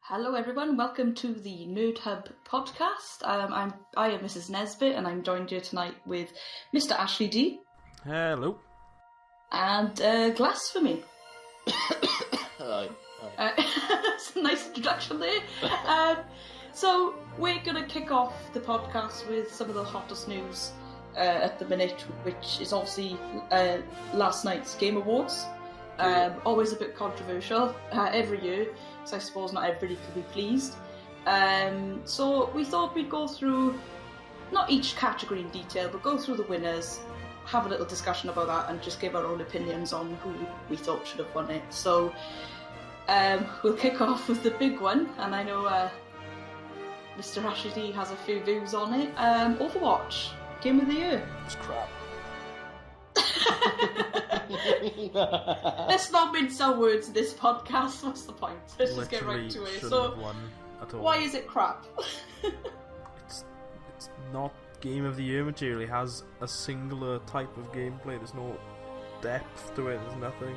Hello everyone, welcome to the NerdHub podcast. I am Mrs. Nesbitt and I'm joined here tonight with MrAshleeD. Hello. And Glas for me. Hi. That's a nice introduction there. So we're going to kick off the podcast with some of the hottest news at the minute, which is obviously last night's Game Awards. Always a bit controversial every year, so I suppose not everybody could be pleased. So we thought we'd go through, not each category in detail, but go through the winners, have a little discussion about that, and just give our own opinions on who we thought should have won it. So we'll kick off with the big one, and I know MrAshleeD has a few views on it. Overwatch, Game of the Year. It's crap. Let's not mince our words in this podcast. What's the point? Let's just get right to it. So, why is it crap? It's not Game of the Year material. It has a singular type of gameplay. There's no depth to it. There's nothing.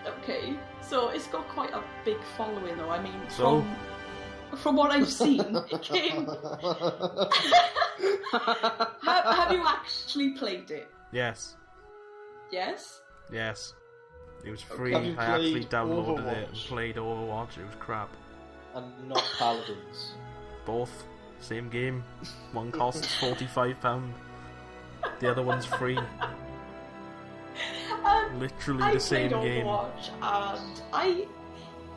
Okay, so it's got quite a big following, though. I mean, from what I've seen, it came. Have you actually played it? Yes. Yes? Yes. It was free. Have you I actually played downloaded Overwatch? it and played Overwatch. It was crap. And not Paladins. Both. Same game. One costs £45. The other one's free. Literally the same game. I played Overwatch, and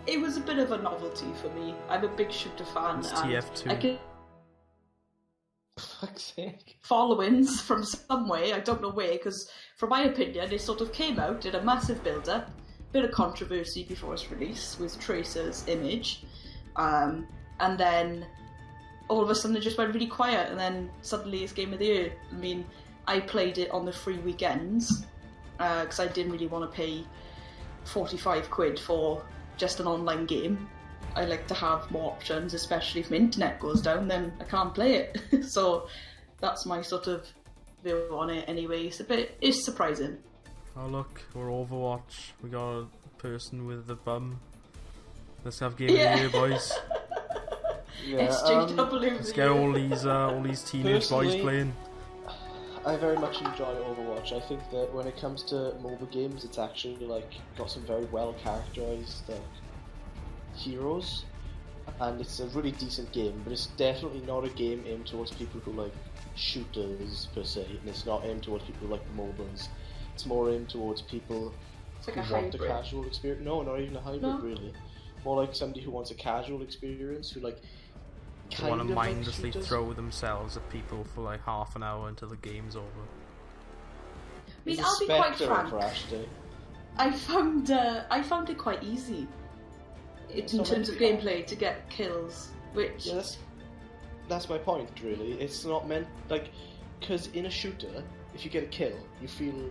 it was a bit of a novelty for me. I'm a big shooter fan. It's and TF2. I get Fuck's sake. followings from some way, I don't know where, because from my opinion, it sort of came out, did a massive build-up, bit of controversy before its release with Tracer's image, and then all of a sudden it just went really quiet, and then suddenly it's Game of the Year. I mean, I played it on the free weekends, because I didn't really want to pay £45 for just an online game. I like to have more options, especially if my internet goes down, then I can't play it. So that's my sort of view on it anyway. It's surprising. Oh look, we're Overwatch. We got a person with the bum. Let's have Game of the Year, boys. SJW. Let's get all these teenage boys playing. I very much enjoy Overwatch. I think that when it comes to mobile games, it's actually got some very well characterized heroes, and it's a really decent game, but it's definitely not a game aimed towards people who like shooters per se, and it's not aimed towards people who like the MOBAs. It's more aimed towards people It's like who a want a hybrid. casual experience. No, not even a hybrid, really. More like somebody who wants a casual experience, who like They want to kind of like mindlessly shooters. throw themselves at people for like half an hour until the game's over. I mean, There's a I'll be quite spectre frank. for Ash Day. I found it quite easy. It's in So terms of many gameplay to get kills, which Yeah, that's my point, really. It's not meant, because in a shooter, if you get a kill, you feel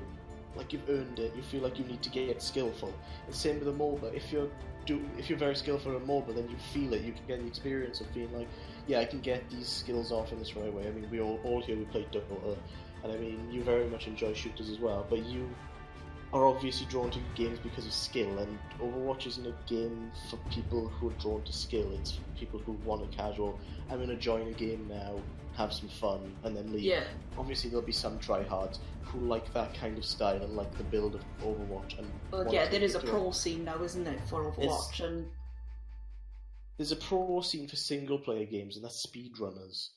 like you've earned it, you feel like you need to get skillful. And same with a MOBA. If you're very skillful in a MOBA, then you feel it, you can get the experience of feeling like, yeah, I can get these skills off in this right way. I mean, we all here, we play Dota, and I mean, you very much enjoy shooters as well, but you are obviously drawn to games because of skill, and Overwatch isn't a game for people who are drawn to skill, it's for people who want a casual, I'm going to join a game now, have some fun, and then leave. Yeah. Obviously there'll be some tryhards who like that kind of style and like the build of Overwatch. And well, want yeah, to there is a do it. pro scene now, isn't it, for Overwatch? And There's a pro scene for single player games, and that's speedrunners.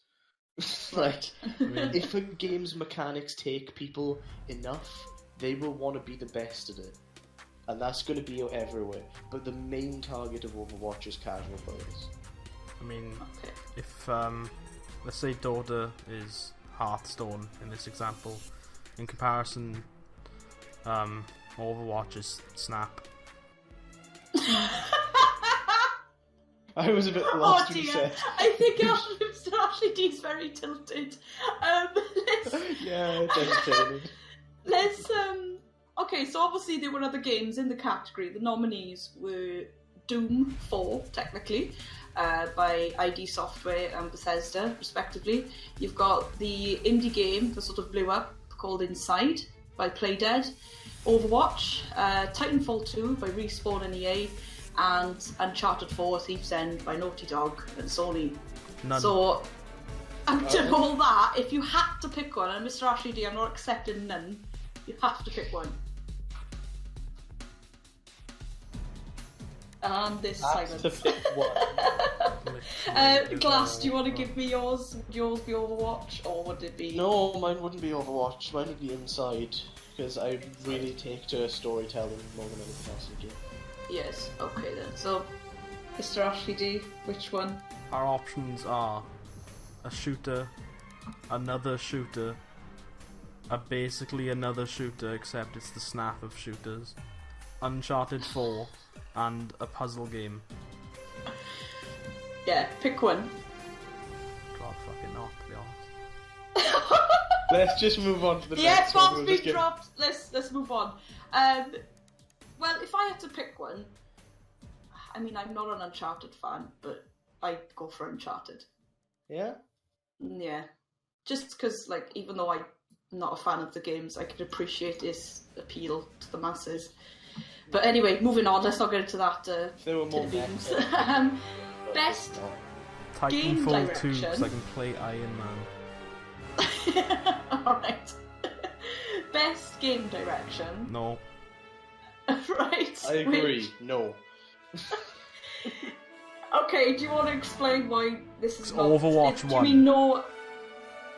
Like, if a game's mechanics take people enough, they will want to be the best at it. And that's going to be everywhere. But the main target of Overwatch is casual players. I mean, okay. if let's say Dota is Hearthstone in this example, in comparison, Overwatch is Snap. I was a bit Oh lost when you dear, said. I think MrAshleeD's very tilted. Yeah, it's entertaining. Let's okay, so obviously there were other games in the category. The nominees were Doom 4, technically, by ID Software and Bethesda, respectively. You've got the indie game that sort of blew up, called Inside, by Playdead. Overwatch, Titanfall 2 by Respawn and EA, and Uncharted 4: Thief's End by Naughty Dog and Sony. None. So, out of all that, if you had to pick one, and MrAshleeD, I'm not accepting none, you have to pick one. And this silence. To pick one. Glas, do you want to give me yours? Would yours be Overwatch, or would it be... No, mine wouldn't be Overwatch. Mine would be Inside, because I really take to storytelling more than anything else in the game. Yes, okay then. So, MrAshleeD, which one? Our options are a shooter, another shooter, basically another shooter except it's the snap of shooters, Uncharted 4, and a puzzle game. Yeah, pick one. God, fucking not, to be honest. Let's just move on to the Yeah, next one. bombs been dropped. Let's move on. Well, if I had to pick one, I mean, I'm not an Uncharted fan, but I'd go for Uncharted. Yeah? Yeah. Just because, like, even though I'm not a fan of the games, I could appreciate its appeal to the masses. But anyway, moving on, let's not get into that. There were more beams. Best game Titanfall 2, direction. because I can play Iron Man. Alright. Best game direction. No. Right. I agree. No. Okay, do you want to explain why this is not... Overwatch Do you 1. mean no...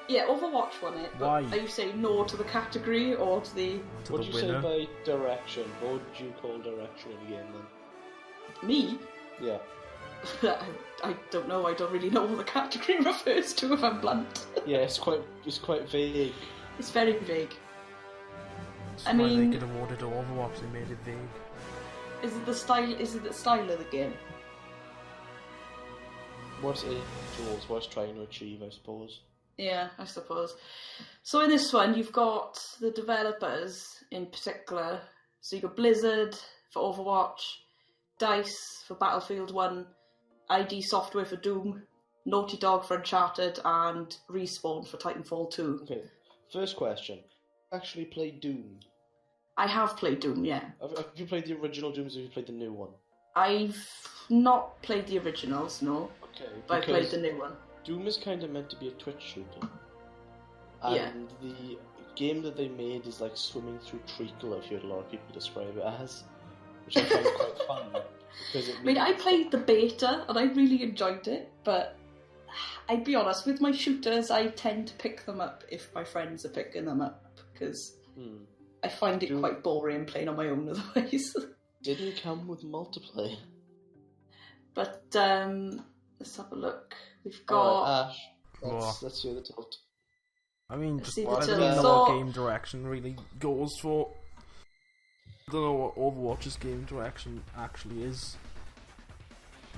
Yeah, Overwatch won it. But Why? Are you saying no to the category or to the... To What the would you winner. say by direction? What would you call direction in the game then? Me? Yeah. I don't know. I don't really know what the category refers to, if I'm blunt. Yeah, it's quite vague. It's very vague. That's I why mean- they could award it to Overwatch, they made it vague. Is it the style of the game? What's it towards? What's trying to achieve, I suppose. Yeah, I suppose. So in this one, you've got the developers in particular. So you've got Blizzard for Overwatch, DICE for Battlefield 1, ID Software for Doom, Naughty Dog for Uncharted, and Respawn for Titanfall 2. Okay, first question. Actually played Doom. I have played Doom, yeah. Have you played the original Doom or have you played the new one? I've not played the originals, no, Okay, but I played because the new one. Doom is kind of meant to be a Twitch shooter. Yeah. And the game that they made is like swimming through treacle, I've heard a lot of people describe it as. Which I find quite fun. Because I mean, I played the beta and I really enjoyed it, but I'd be honest, with my shooters, I tend to pick them up if my friends are picking them up, because I find it quite boring playing on my own otherwise. Didn't come with multiplayer. But let's have a look. We've got... Alright, Ash, What? let's hear the tilt. I mean, Let's just, see the I don't tilt. even know So- what game direction really goes for. I don't know what Overwatch's game direction actually is.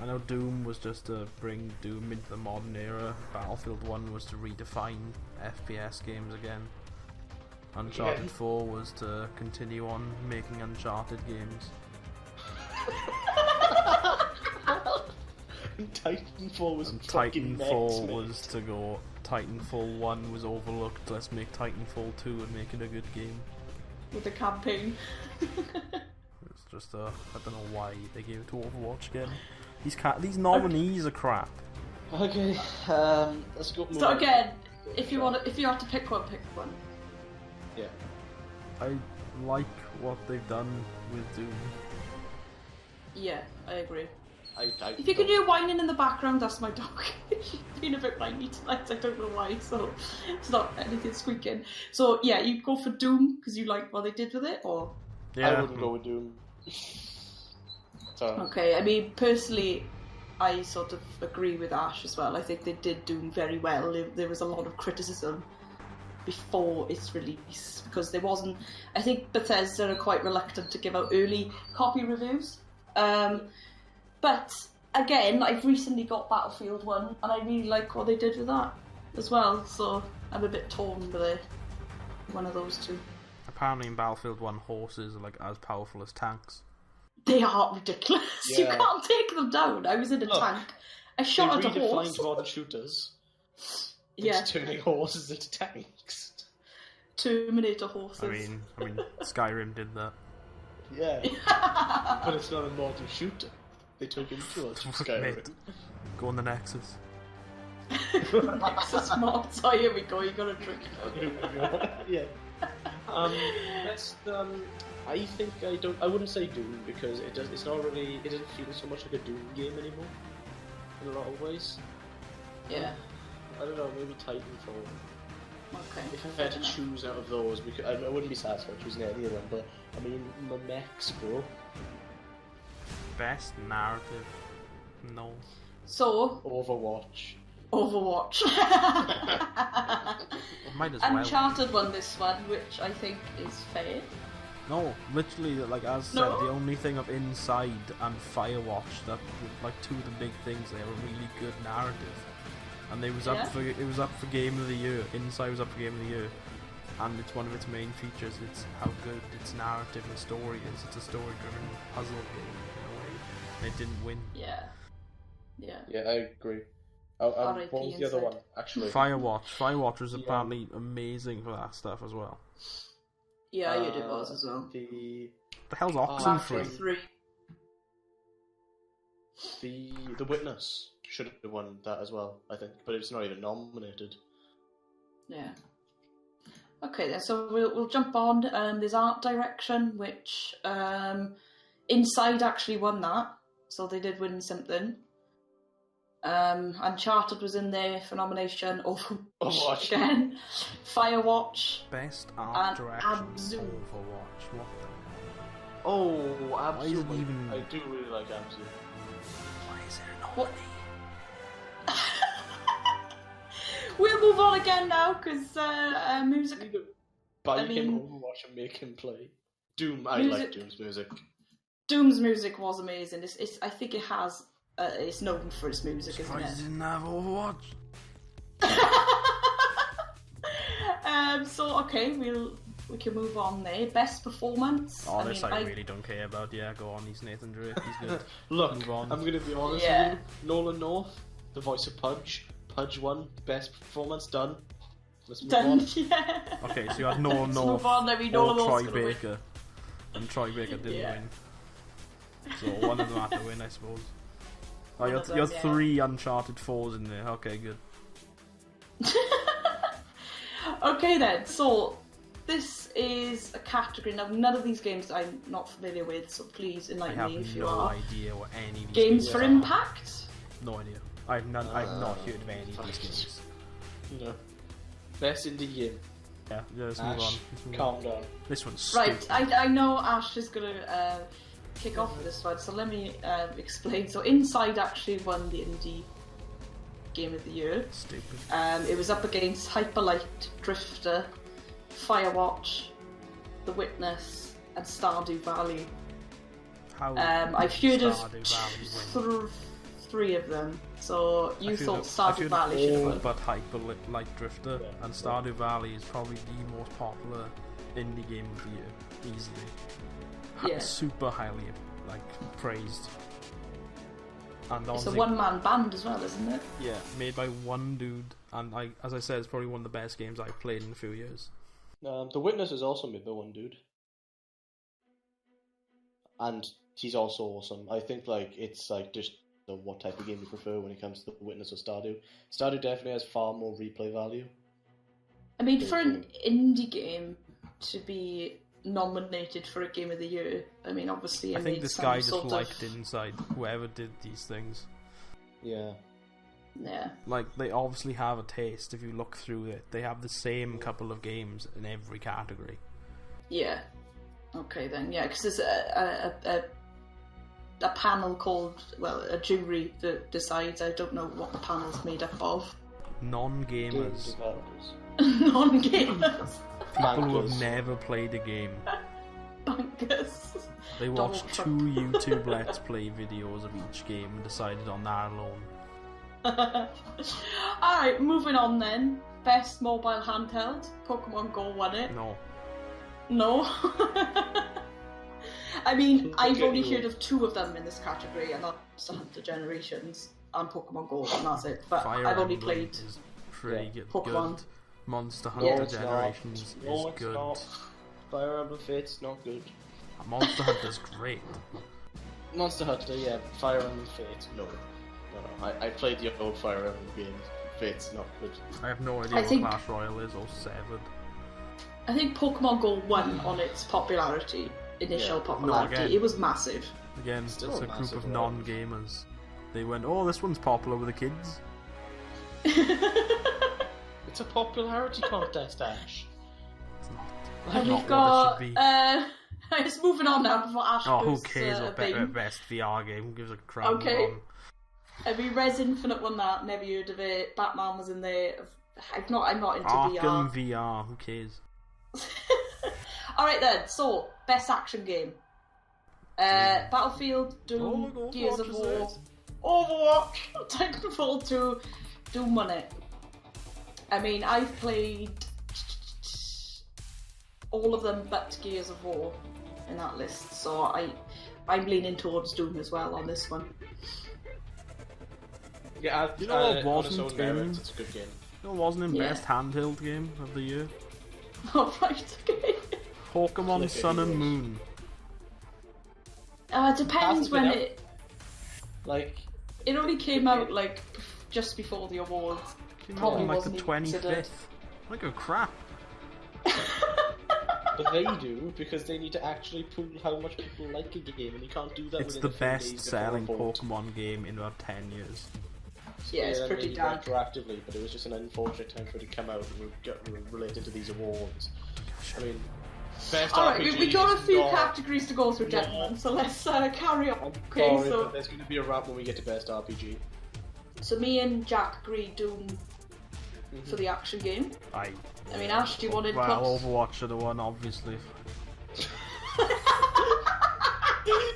I know Doom was just to bring Doom into the modern era. Battlefield 1 was to redefine FPS games again. Uncharted 4 was to continue on making Uncharted games. Titanfall was And fucking Titanfall next, was to go. Titanfall 1 was overlooked. Let's make Titanfall 2 and make it a good game. with the campaign. It's just I don't know why they gave it to Overwatch again. These nominees are crap. Okay, let's go. So again, if you have to pick one, pick one. Yeah. I like what they've done with Doom. Yeah, I agree. I If you can hear whining in the background, that's my dog. She's been a bit whiny tonight, I don't know why, so it's not anything squeaking. So yeah, you go for Doom because you like what they did with it, or? Yeah, I wouldn't go with Doom. Sorry. Okay, I mean, personally, I sort of agree with Ash as well. I think they did Doom very well. There was a lot of criticism before its release because there wasn't... I think Bethesda are quite reluctant to give out early copy reviews. But again, I've recently got Battlefield 1 and I really like what they did with that as well, so I'm a bit torn with one of those two. Apparently in Battlefield 1 horses are like as powerful as tanks. They are ridiculous. You Yeah. can't take them down. I was in a Look, tank. I shot at a They horse. redefined modern shooters. Yeah. It's turning horses into tanks. Terminator horses. I mean Skyrim did that. Yeah. But it's not a modern shooter. They took him to us from Fuck, Skyrim. mate. Go on the Nexus. Nexus mods. Oh, here we go. You got a drink. Yeah. That's I think I wouldn't say Doom because it doesn't feel so much like a Doom game anymore. In a lot of ways. Yeah. I don't know, maybe Titanfall. Okay. If I had to choose out of those, because I wouldn't be satisfied choosing any of them, but I mean, my mechs, bro. Best narrative? No. So, Overwatch. Might as well. Uncharted won this one, which I think is fair. No, literally, like as said, No? the only thing of Inside and Firewatch that like two of the big things. They have a really good narrative, and it was up for Game of the Year. Inside was up for Game of the Year, and it's one of its main features. It's how good its narrative and story is. It's a story-driven puzzle game in a way. And it didn't win. Yeah. Yeah, I agree. What was the other one, actually? Firewatch was apparently amazing for that stuff as well. Yeah, I heard it was as well. The hell's Oxenfree? 3. The Witness should have won that as well, I think, but it's not even nominated. Yeah. Okay, then, so we'll jump on. There's art direction, which Inside actually won that, so they did win something. Uncharted was in there for nomination. Overwatch again. Firewatch. Best art direction. Abzu. Overwatch. What the? Oh, Why is it absolutely. even? I do really like Abzu. Why is it a What? nominee? We'll move on again now, because music... Buy I him mean- Overwatch and make him play. Doom, I Music- like Doom's music. Doom's music was amazing. I think it has... it's known for its music, isn't Surprised it? it didn't have Overwatch. So okay, we can move on there. Best performance. Oh, this I really don't care about. Yeah, go on. He's Nathan Drake. He's good. Look, Move on. I'm gonna be honest Yeah. with you. Nolan North, the voice of Pudge. Pudge won. Best performance, done. Let's move Done. on. Yeah. Okay, so you had Nolan Let's North move on, then we or know Troy North's gonna win. Baker, and Troy Baker didn't Yeah. win. So one of them had to win, I suppose. Oh, One you of had them, yeah. 3 Uncharted 4s in there. Okay, good. Okay then, so this is a category. Now, none of these games I'm not familiar with, so please I enlighten have me if you no are. idea what any of these Games for are. Impact? No idea. I've not heard of any of these games. No. Best indie game. Yeah, let's move on. Ash, Let's move on. calm down. This one's Right, stupid. I know Ash is going to kick off with this one, so let me explain. So Inside actually won the Indie Game of the Year. Stupid. It was up against Hyperlight Drifter, Firewatch, The Witness, and Stardew Valley. How I've heard of Stardew Valley win? 3 of them. So you I thought feel Stardew Valley should have all won? but Hyperlight Drifter, and Stardew Valley is probably the most popular indie game of the year, easily. Yeah. Super highly praised. And It's a honestly, one-man band as well, isn't it? yeah, made by one dude, and as I said, it's probably one of the best games I've played in a few years. The Witness is also made by one dude. And he's also awesome. I think it's just what type of game you prefer when it comes to The Witness or Stardew. Stardew definitely has far more replay value. I mean, for an indie game to be nominated for a Game of the Year, I mean, obviously, I think made this some guy just sort liked of... Inside, whoever did these things. Yeah. Yeah. They obviously have a taste. If you look through it, they have the same couple of games in every category. Yeah. Okay then, yeah, because there's a panel called, a jury that decides. I don't know what the panel's made up of. Game Non-gamers, developers. Non-gamers. people who have Bankers. never played a game. Bankers. They Donald watched 2 Trump. YouTube Let's Play videos of each game and decided on that alone. Alright, moving on then. Best mobile handheld. Pokemon Go won it. No. No. I mean, I've Okay, only cool. heard of 2 of them in this category, and that's Hunter Generations and Pokemon Go, and that's it. But Fire I've only Emblem played... is pretty good. Pokemon. Monster Yeah. Hunter It's Generations No, is it's good. not. Fire Emblem Fate's not good. Monster Hunter's great. Monster Hunter, yeah. Fire Emblem Fate, no. I played the old Fire Emblem games. Fate's not good. I have no idea what Clash Royale is or Severed. I think Pokemon Go won on its popularity, initial popularity. again. It was massive. Again, Still it's a a group massive of one. non-gamers. They went, oh, this one's popular with the kids. It's a popularity contest, Ash. It's not. And Not we've got. what it should be. It's moving on now before Ash Oh, who goes, cares what thing. best VR game? Who gives a crap? Okay. on? I mean, Res Infinite won that. Never heard of it. Batman was in there. I'm not into Arkham VR. VR. Who cares? All right then. So, best action game. Battlefield, Doom, Oh, Gears of Overwatch is War, it? Overwatch, Titanfall 2, Doom won it. I mean, I've played all of them but Gears of War in that list, so I'm leaning towards Doom as well on this one. Yeah, You know what on its wasn't own merits, in- it's a good game. No, it wasn't in Yeah. best handheld game of the year. All right, okay. Pokemon Click Sun and it, Moon. It depends Hasn't when been out. it Like, only came out like just before the awards. Came out Probably on like the wasn't even considered. 25th. Like a crap. but they do because they need to actually prove how much people like a game, and you can't do that. It's within the a few days best before selling a vote. Pokemon game in about 10 years. Yeah, it's pretty maybe damn. retroactively, but it was just an unfortunate time for it to come out related to these awards. I mean, best Alright, RPG. we got a few not- categories to go through, gentlemen, so let's carry on. I'm Okay, sorry, so but there's going to be a wrap when we get to best RPG. me and Jack agreed Doom for the action game. I mean, Ash, do you want input? Well, Overwatch should have won, obviously.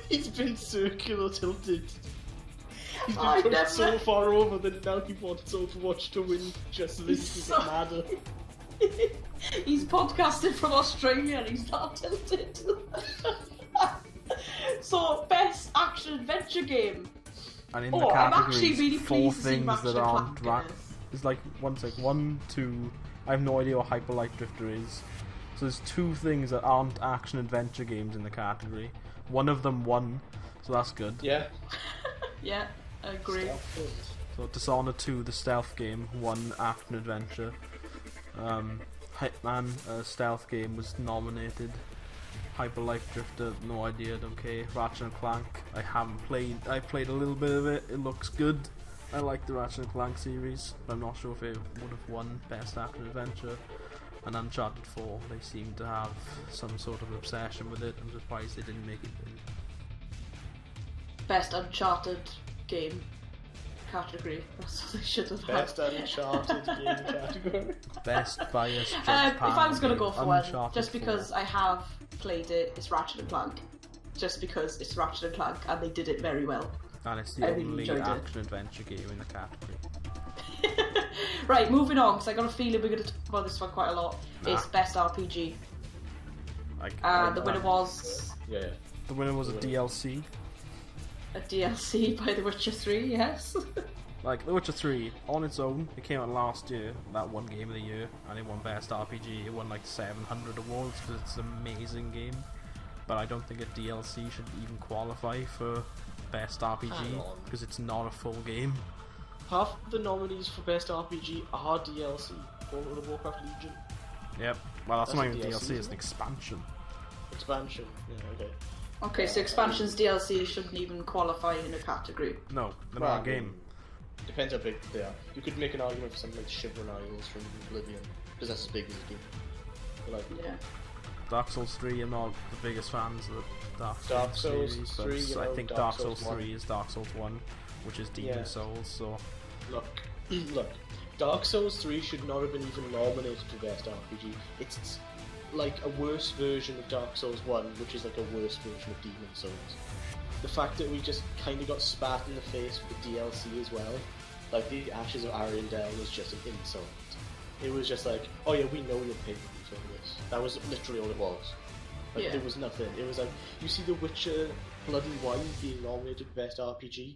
He's been circular tilted. He's I been pushed never- so far over that now he wants Overwatch to win just a little so- bit madder. He's podcasted from Australia and he's not tilted. So, best action adventure game. And in Oh, the I'm categories, actually really 4 pleased to see things Ratchet that and aren't Clank in this. It's like, one, two. I have no idea what Hyper Light Drifter is. So there's 2 things that aren't action adventure games in the category. One of them won, so that's good. Yeah. Yeah, I agree. So Dishonored 2, the stealth game, won action adventure. Hitman, stealth game, was nominated. Hyper Life Drifter, no idea, don't care. Ratchet and Clank, I haven't played. I played a little bit of it. It looks good. I like the Ratchet and Clank series, but I'm not sure if it would have won Best Action Adventure. And Uncharted 4, they seem to have some sort of obsession with it. I'm surprised they didn't make it in. Best Uncharted game category. That's what they should have had. Best Uncharted game category. Best bias judge If I panel was going to game, go for one, Uncharted just because 4. I have played it, it's Ratchet and Clank. Just because it's Ratchet and Clank and they did it very well. And it's the I really only enjoyed it. action adventure game in the category. Right, moving on, because I got a feeling we're going to talk about this one quite a lot. Nah. It's Best RPG. Like, The winner was Yeah. the winner was a DLC. a DLC by The Witcher 3, yes. Like, The Witcher 3, on its own, it came out last year, that won Game of the Year, and it won Best RPG. It won like 700 awards because it's an amazing game. But I don't think a DLC should even qualify for Best Hang RPG on. because it's not a full game. Half the nominees for best RPG are DLC. World of Warcraft Legion. Yep. Well, that's That's not a even DLC, DLC, it's isn't an it? expansion. Expansion. Yeah, okay. Okay, so expansions DLC shouldn't even qualify in a category. No, they're Well, not a game. Depends how big they are. You could make an argument for something like Shivering Isles from Oblivion, because that's as big as a game. But like, Yeah. Dark Souls 3, I'm not the biggest fans of the Dark Souls series, 3, but you I know, think Dark Dark Souls Souls 3 is Dark Souls 1, which is Demon Yeah. Souls, so... look, Dark Souls 3 should not have been even nominated for best RPG. It's like a worse version of Dark Souls 1, which is like a worse version of Demon Souls. The fact that we just kind of got spat in the face with the DLC as well, like the Ashes of Ariandel, was just an insult. It was just like, oh yeah, we know you're paying for this. That was literally all it was. Like, Yeah. there was nothing. It was like, you see The Witcher Blood and Wine being nominated for best RPG?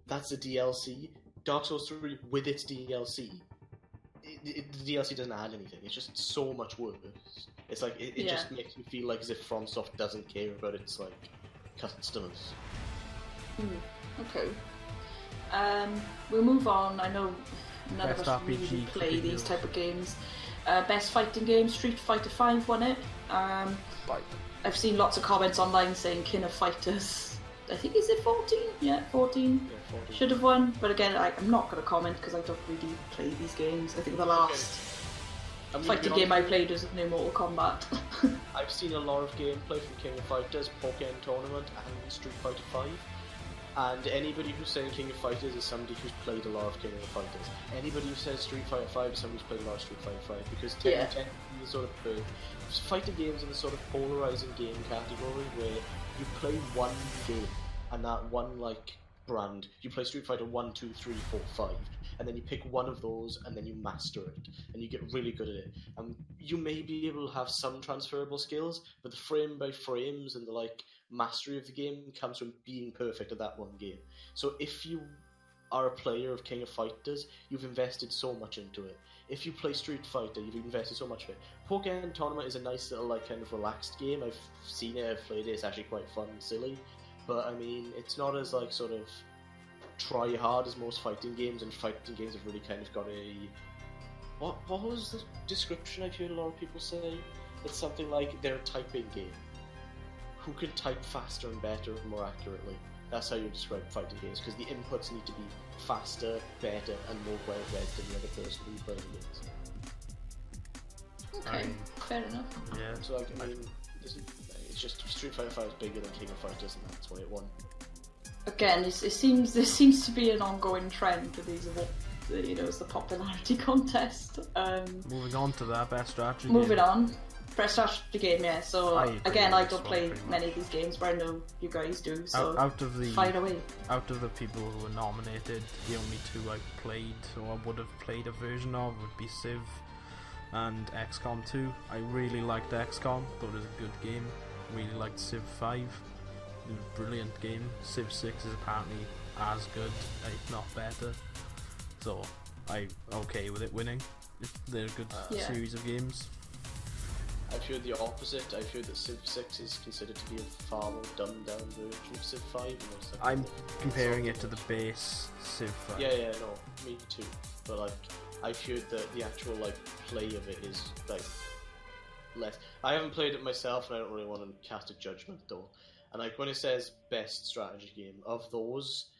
That's a DLC. Dark Souls 3 with its DLC. The DLC doesn't add anything. It's just so much worse. It's like, it Yeah. just makes me feel like as if FromSoft doesn't care about its, like, customers. Okay. We'll move on. I know none Best of us really RPG play these videos. type of games. Best fighting game, Street Fighter V won it. Right. I've seen lots of comments online saying King of Fighters, I think, is it 14? Yeah, 14. Yeah, 40. Should have won, but again, I'm not going to comment because I don't really play these games. I think the last fighting game I played was New Mortal Kombat. I've seen a lot of gameplay from King of Fighters, Pokémon Tournament, and Street Fighter V. And anybody who's saying King of Fighters is somebody who's played a lot of King of Fighters. Anybody who says Street Fighter V is somebody who's played a lot of Street Fighter V, because technically the sort of fighting games are the sort of polarizing game category where you play one game and that one like brand. You play Street Fighter 1, 2, 3, 4, 5, and then you pick one of those and then you master it and you get really good at it. You may be able to have some transferable skills, but the frame by frames and the like mastery of the game comes from being perfect at that one game. So if you are a player of King of Fighters, you've invested so much into it. If you play Street Fighter, you've invested so much of it. Pokémon Tournament is a nice little like kind of relaxed game. I've seen it, I've played it, it's actually quite fun and silly. But I mean, it's not as like sort of try hard as most fighting games, and fighting games have really kind of got a... What was the description I've heard a lot of people say? It's something like they're a typing game. Who can type faster and better and more accurately? That's how you describe fighting games, because the inputs need to be faster, better, and more well read than the other person who's playing the games. Okay, fair enough. Yeah. So like, I mean, it's just Street Fighter V is bigger than King of Fighters, and that's why it won. Again, there seems to be an ongoing trend for these awards. It's the popularity contest. Moving on to that best strategy. Moving game. on. Best strategy game, yeah. So I agree again, with I this don't one play pretty many of these games, but I know you guys do. So out of the fire away. Out of the people who were nominated, the only two I've played or I would have played a version of would be Civ and XCOM 2. I really liked XCOM, thought it was a good game. Really liked Civ 5. It was a brilliant game. Civ 6 is apparently as good, if not better. So I'm okay with it winning. They're a good series of games. I've heard the opposite. I've heard that Civ 6 is considered to be a far more dumbed down version of Civ 5. I'm comparing it to the base Civ 5. Yeah, no, me too. But like, I've heard that the actual like play of it is like less. I haven't played it myself, and I don't really want to cast a judgment though. And like when it says best strategy game of those,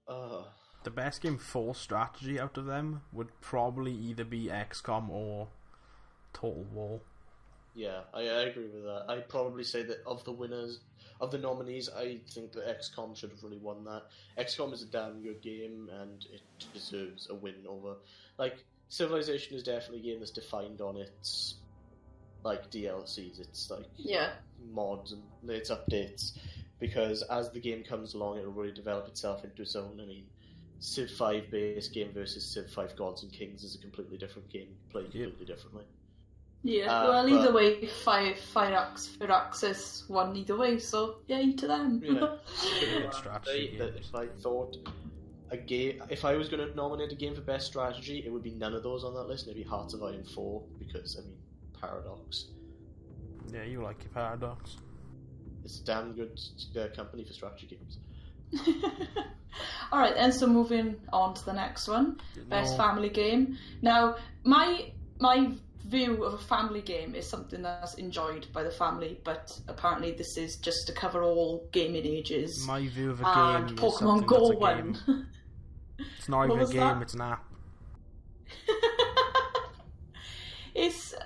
the best game for strategy out of them would probably either be XCOM or Total War. Yeah, I agree with that. I'd probably say that of the winners, of the nominees, I think that XCOM should have really won that. XCOM is a damn good game, and it deserves a win over... Like, Civilization is definitely a game that's defined on its, like, DLCs. It's, like, mods and its updates. Because as the game comes along, it'll really develop itself into its own. I mean, Civ 5 base game versus Civ 5 Gods and Kings is a completely different game, played completely differently. Yeah, well, either way, Firaxis won either way, so yay to them. Yeah. Strategy that if I thought a game, if I was going to nominate a game for best strategy, it would be none of those on that list. Maybe Hearts of Iron 4, because I mean, Paradox. Yeah, you like your Paradox. It's a damn good company for strategy games. Alright, and so moving on to the next one, best family game. Now, my view of a family game is something that's enjoyed by the family, but apparently this is just to cover all gaming ages. My view of a and game Pokemon is something Go that's a won. game. It's not even a game, that? it's an app.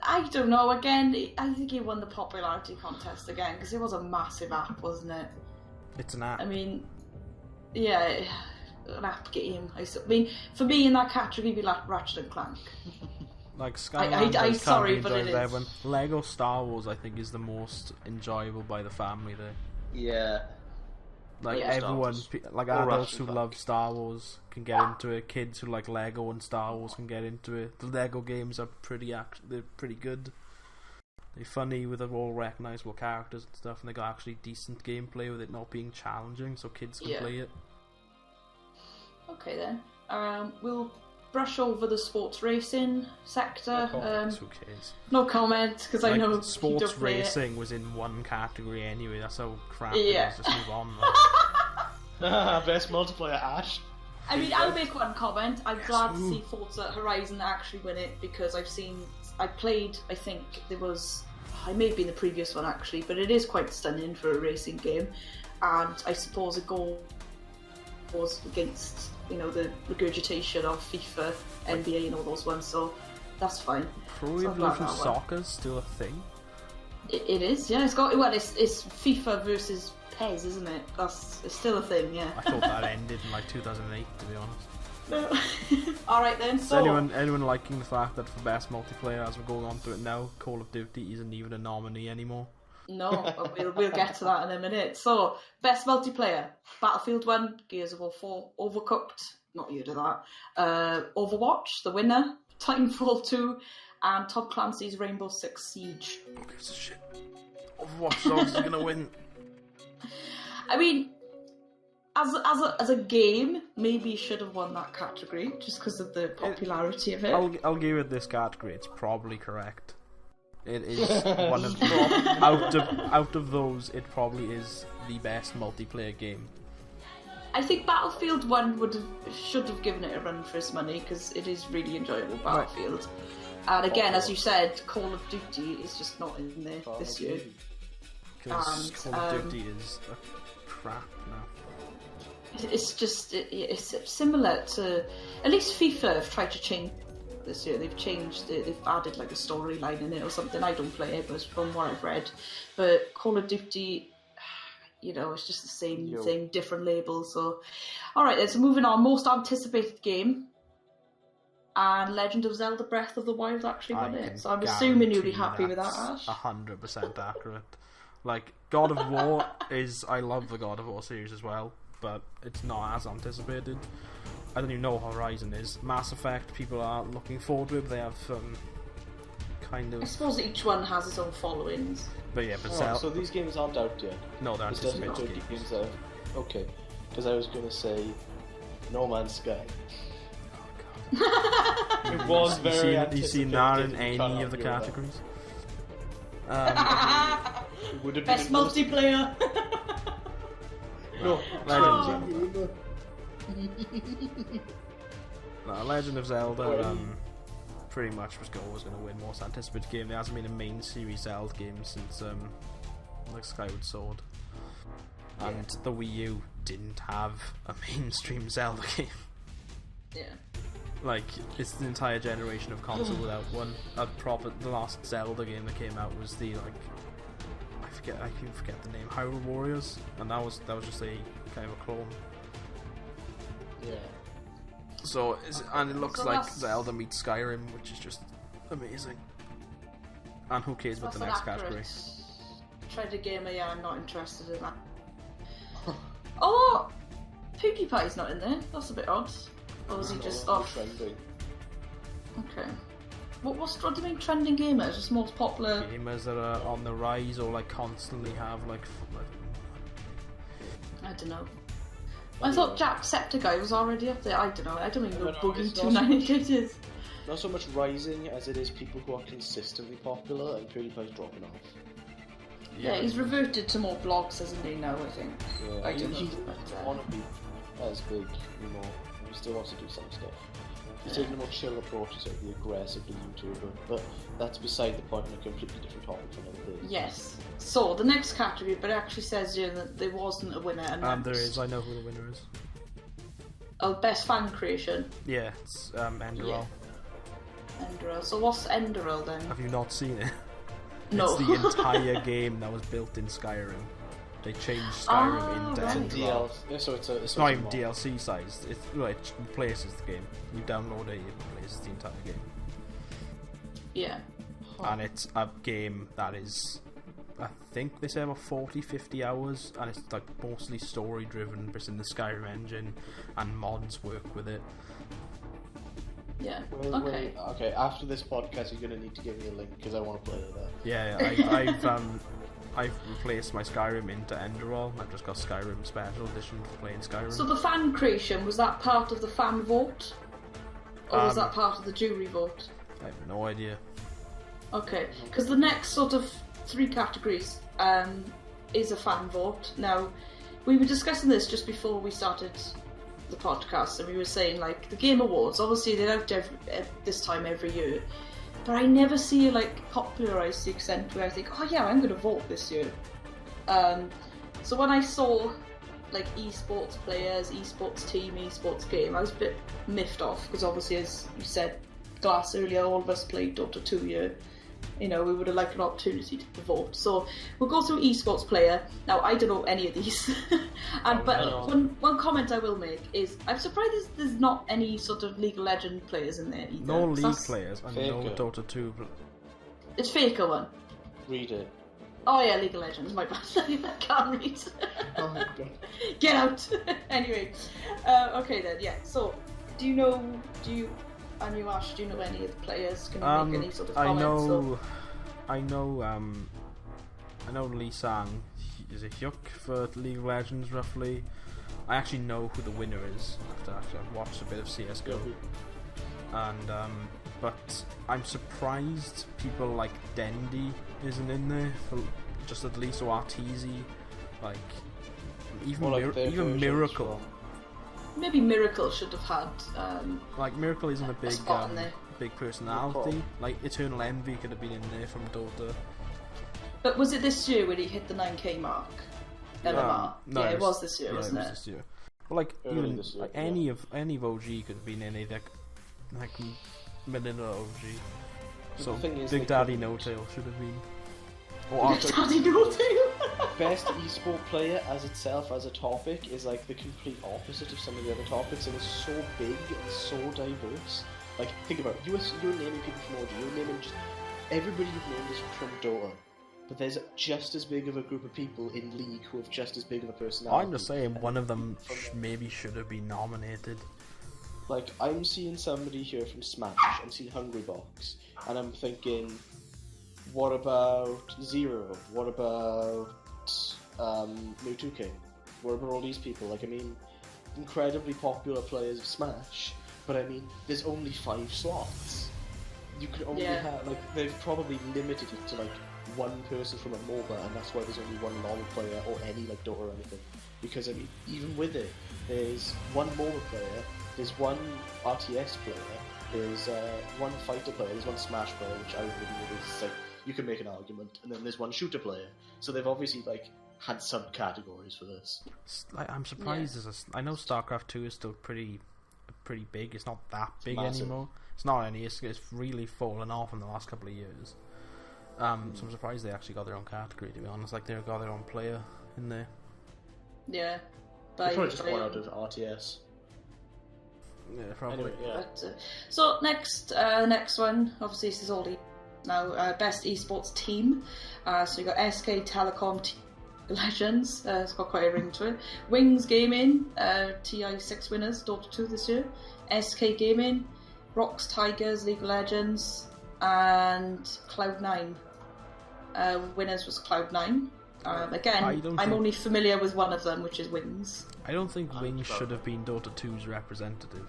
I don't know, again, I think it won the popularity contest again, because it was a massive app, wasn't it? It's an app. I mean, yeah, an app game. I mean, for me in that category, it'd be like Ratchet and Clank. Like Skylanders sorry, can't be but enjoyed it by is. everyone. Lego Star Wars, I think, is the most enjoyable by the family there. Yeah. Like Yeah. everyone, like Or adults Ratchet who and love Star Wars can get into it. Kids who like Lego and Star Wars can get into it. The Lego games are they're pretty good. They're funny with all recognisable characters and stuff, and they got actually decent gameplay with it not being challenging, so kids can play it. Okay then. We'll brush over the sports racing sector. Who cares? No comment, because I know sports you don't play racing was in one category anyway. That's how crap Yeah. it is. Just move on. Best multiplayer, Ash. I mean, I'll make one comment. I'm glad to see Forza Horizon actually win it because I played, I think there was, I may be in the previous one actually, but it is quite stunning for a racing game, and I suppose it goes against, the regurgitation of FIFA, NBA and all those ones, so that's fine. Pro Evolution Soccer's still a thing? It is, yeah. It's FIFA versus PES, isn't it? It's still a thing, yeah. I thought that ended in like 2008, to be honest. No. Alright then, so... Anyone liking the fact that for best multiplayer, as we're going on to it now, Call of Duty isn't even a nominee anymore? No, we'll get to that in a minute. So, best multiplayer, Battlefield 1, Gears of War 4, Overcooked, not heard of that, Overwatch, the winner, Titanfall 2, and Tom Clancy's Rainbow Six Siege. Who gives a shit? Overwatch is obviously gonna win. I mean, as a game, maybe you should have won that category just because of the popularity of it. I'll give it this category. It's probably correct. It is one of out of those. It probably is the best multiplayer game. I think Battlefield 1 should have given it a run for its money because it is really enjoyable, Battlefield. Right. And again, as you said, Call of Duty is just not in there this year. Because Call of Duty is a crap now. It's just it's similar to, at least FIFA have tried to change this year. They've changed it. They've added like a storyline in it or something. I don't play it, but from what I've read. But Call of Duty, it's just the same thing, different labels. So, all right, then. So moving on, most anticipated game. And Legend of Zelda Breath of the Wild actually won it. So I'm assuming you'll be happy with that, Ash. 100% accurate. Like, God of War I love the God of War series as well, but it's not as anticipated. I don't even know what Horizon is. Mass Effect, people are looking forward to it, but they have kind of... I suppose each one has its own followings. But yeah, so these games aren't out yet? No, they're anticipated games. Okay, because I was going to say No Man's Sky. It was very anticipated. You seen that in any of the categories? Would have best multiplayer. No, Legend of Zelda pretty much was always going to win most anticipated game. There hasn't been a main series Zelda game since like Skyward Sword, and the Wii U didn't have a mainstream Zelda game. Yeah. Like, it's the entire generation of console without one. The last Zelda game that came out was the, like, I forget the name, Hyrule Warriors, and that was just a kind of a clone. Yeah. So, and it looks like Zelda meets Skyrim, which is just amazing. And who cares about the next category? Tried a gamer, yeah, I'm not interested in that. Oh, PewDiePie's not in there. That's a bit odd. Or was he just off? Trending. Okay. What do you mean trending gamers? Just most popular gamers that are on the rise or like constantly have like I don't know. I thought Jacksepticeye was already up there. I don't know. I don't even know Boogie298 is. Not so much rising as it is people who are consistently popular, and PewDiePie's dropping off. Yeah, he's reverted to more vlogs, hasn't he? Now I think. Yeah, I don't know. He doesn't want to be as big anymore. He still wants to do some stuff. He's taking a more chill approach instead of the aggressively YouTuber, but that's beside the point and a completely different topic for another day. Yes. So, the next category, but it actually says here that there wasn't a winner announced. And there is, I know who the winner is. Oh, best fan creation? Yeah, it's Enderal. Yeah. Enderal. So what's Enderal then? Have you not seen it? No. It's the entire game that was built in Skyrim. They changed Skyrim into Enderal. Yeah, so it's not even DLC sized. It replaces the game. You download it, it replaces the entire game. Yeah. And it's a game that is, I think they say about 40-50 hours, and it's like mostly story driven, but it's in the Skyrim engine, and mods work with it. Yeah. Okay. Okay. After this podcast, you're gonna need to give me a link because I want to play that. Yeah. I've replaced my Skyrim into Enderal. I've just got Skyrim Special Edition for playing Skyrim. So the fan creation, was that part of the fan vote? Or was that part of the jury vote? I have no idea. Okay, because the next sort of 3 categories is a fan vote. Now, we were discussing this just before we started the podcast, and we were saying, like, the Game Awards, obviously they're out this time every year, but I never see it, like, popularised to the extent where I think, oh yeah, I'm going to vote this year. So when I saw, like, esports players, esports team, esports game, I was a bit miffed off, because obviously, as you said, Glas earlier, all of us played Dota 2 here. You know, we would have liked an opportunity to vote. So we'll go through esports player. Now, I don't know any of these. One comment I will make is I'm surprised there's not any sort of League of Legends players in there either. No League players and no Dota 2. It's Faker one. Read it. Oh yeah, League of Legends, my bad. I can't read. Oh my god. Get out! Anyway. Okay then, yeah. So, do you know Ash, do you know any of the players? Can you make any sort of comments? I know Lee Sang is a Hyuk for League of Legends, roughly. I actually know who the winner is after I've watched a bit of CSGO. And but I'm surprised people like Dendi isn't in there for just at least, or Arteezy, like even Miracle. Maybe Miracle should have had. Like Miracle isn't a big personality. No. Like Eternal Envy could have been in there from Dota. But was it this year when he hit the 9k mark? LMR. No, yeah, it was this year, wasn't it? This year. Well, like even like any of OG could have been any like vanilla OG. So Big Daddy No Tail should have been. Big Daddy No Tail. Best esport player as itself as a topic is like the complete opposite of some of the other topics, and it's so big and so diverse. Like, think about it. You're naming people from OG, you're naming just everybody you've named is from Dota, but there's just as big of a group of people in League who have just as big of a personality. I'm just saying one of them maybe should have been nominated. Like, I'm seeing somebody here from Smash, I'm seeing Hungrybox, and I'm thinking, what about Zero? What about Mewtwo King? What about all these people? Like, I mean, incredibly popular players of Smash, but I mean, there's only 5 slots. You could only have, like, they've probably limited it to, like, one person from a MOBA, and that's why there's only one LoL player, or any, like, Dota or anything. Because, I mean, even with it, there's one MOBA player, there's one RTS player, there's one fighter player, there's one Smash player, which I wouldn't really say. You can make an argument, and then there's one shooter player. So they've obviously, like, had subcategories for this. I'm surprised. I know StarCraft 2 is still pretty big. It's not that big anymore. It's not any. It's really fallen off in the last couple of years. So I'm surprised they actually got their own category. To be honest, like they've got their own player in there. Yeah, but probably just one out of RTS. Yeah, probably. Anyway, yeah. But, so next one, obviously this is all now best esports team. So you got SK Telecom Legends. It's got quite a ring to it. Wings Gaming, TI6 winners, Dota 2 this year. SK Gaming, Rocks Tigers, League of Legends, and Cloud9. Winners was Cloud9. Again, I'm only familiar with one of them, which is Wings. I don't think Wings should have been Dota 2's representative.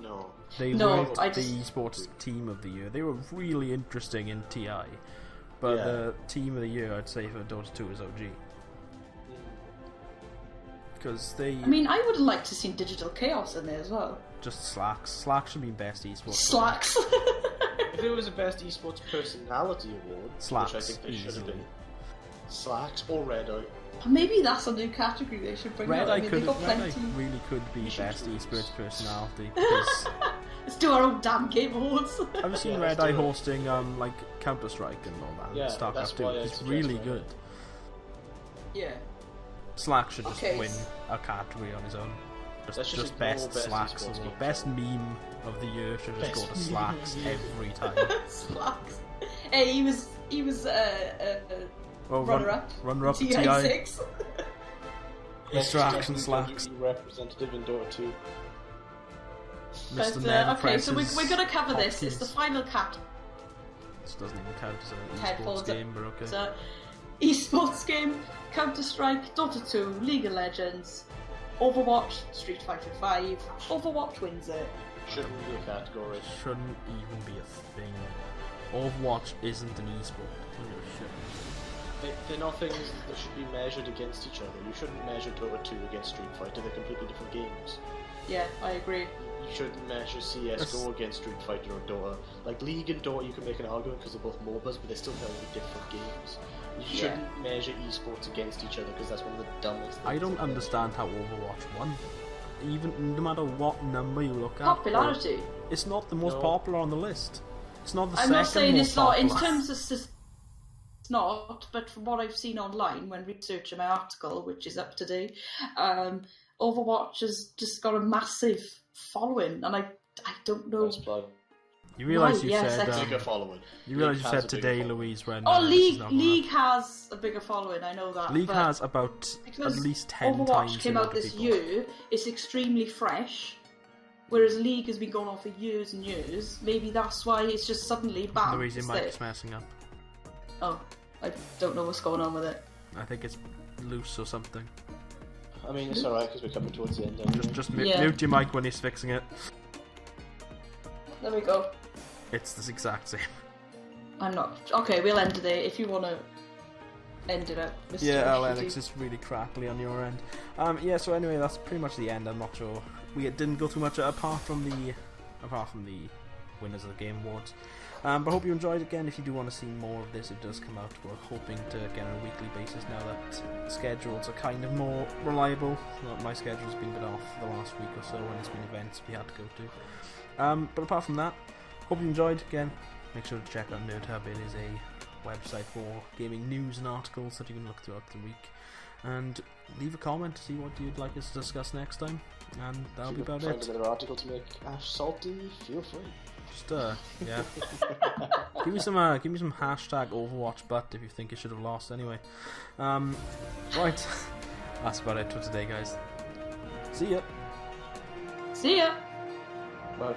No. They weren't the esports team of the year. They were really interesting in TI, but the team of the year, I'd say, for Dota 2 is OG. Because they... I mean, I would have liked to see Digital Chaos in there as well. Just Slacks. Slacks should be best esports. Slacks. If it was a best esports personality award, Slacks, which I think they should have been, Slacks or Red Eye. Maybe that's a new category they should bring Red out. Eye really could be best esports personality. Let's do our own damn game awards. I've seen Red Eye hosting like Counter Strike and all that. Yeah, StarCraft 2. It's really good. Yeah. Slack should just win a category on his own. Just best Slacks award. Best meme of the year should just go to Slacks every time. Slacks. Hey, he was runner-up. Runner-up to TI6. Mr. Action Slacks. Representative in Dota 2. Mr. Okay, so we're going to cover this. It's the final cat. This doesn't even count as an esports game, but okay. So, esports game, Counter Strike, Dota 2, League of Legends, Overwatch, Street Fighter 5. Overwatch wins it. Shouldn't be a category. Shouldn't even be a thing. Overwatch isn't an esport. They're not things that should be measured against each other. You shouldn't measure Dota 2 against Street Fighter. They're completely different games. Yeah, I agree. You shouldn't measure CSGO against Street Fighter or Dota. Like League and Dota, you can make an argument because they're both MOBAs, but they're still very different games. You shouldn't measure esports against each other because that's one of the dumbest things. I don't understand how Overwatch won. Even no matter what number you look at, Popularity. It's not the most popular on the list. It's not the I'm second not saying most it's not in popular. terms of it's not, but from what I've seen online when researching my article, which is up to date, Overwatch has just got a massive following, and I don't know. You realise you yes, said bigger following. You realise you League said has a today, bigger Louise, when League has a bigger following. I know that. League has about at least 10 Overwatch times came the out amount of this people. year. It's extremely fresh, whereas League has been going on for years and years. Maybe that's why it's just suddenly bam. Louise, your it's mic there. is messing up. Oh, I don't know what's going on with it. I think it's loose or something. I mean, it's alright because we're coming towards the end anyway. Just mute your mic when he's fixing it. There we go. It's the exact same. I'm not. Okay, we'll end it there. If you want to end it up, Mr. Yeah, Ashley. Alex, it's really crackly on your end. Yeah, so anyway, that's pretty much the end. I'm not sure. We didn't go through much apart from the winners of the Game Awards. But I hope you enjoyed. Again, if you do want to see more of this, it does come out. We're hoping to get on a weekly basis now that schedules are kind of more reliable. Well, my schedule's been a bit off the last week or so when there's been events we had to go to. But apart from that, hope you enjoyed. Again, make sure to check out NerdHub. It is a website for gaming news and articles that you can look throughout the week. And leave a comment to see what you'd like us to discuss next time. And that'll be about Find it. another article to make Ash salty, feel free. Just yeah. give me some hashtag Overwatch butt if you think you should have lost anyway. Right. That's about it for today, guys. See ya. See ya. Bye.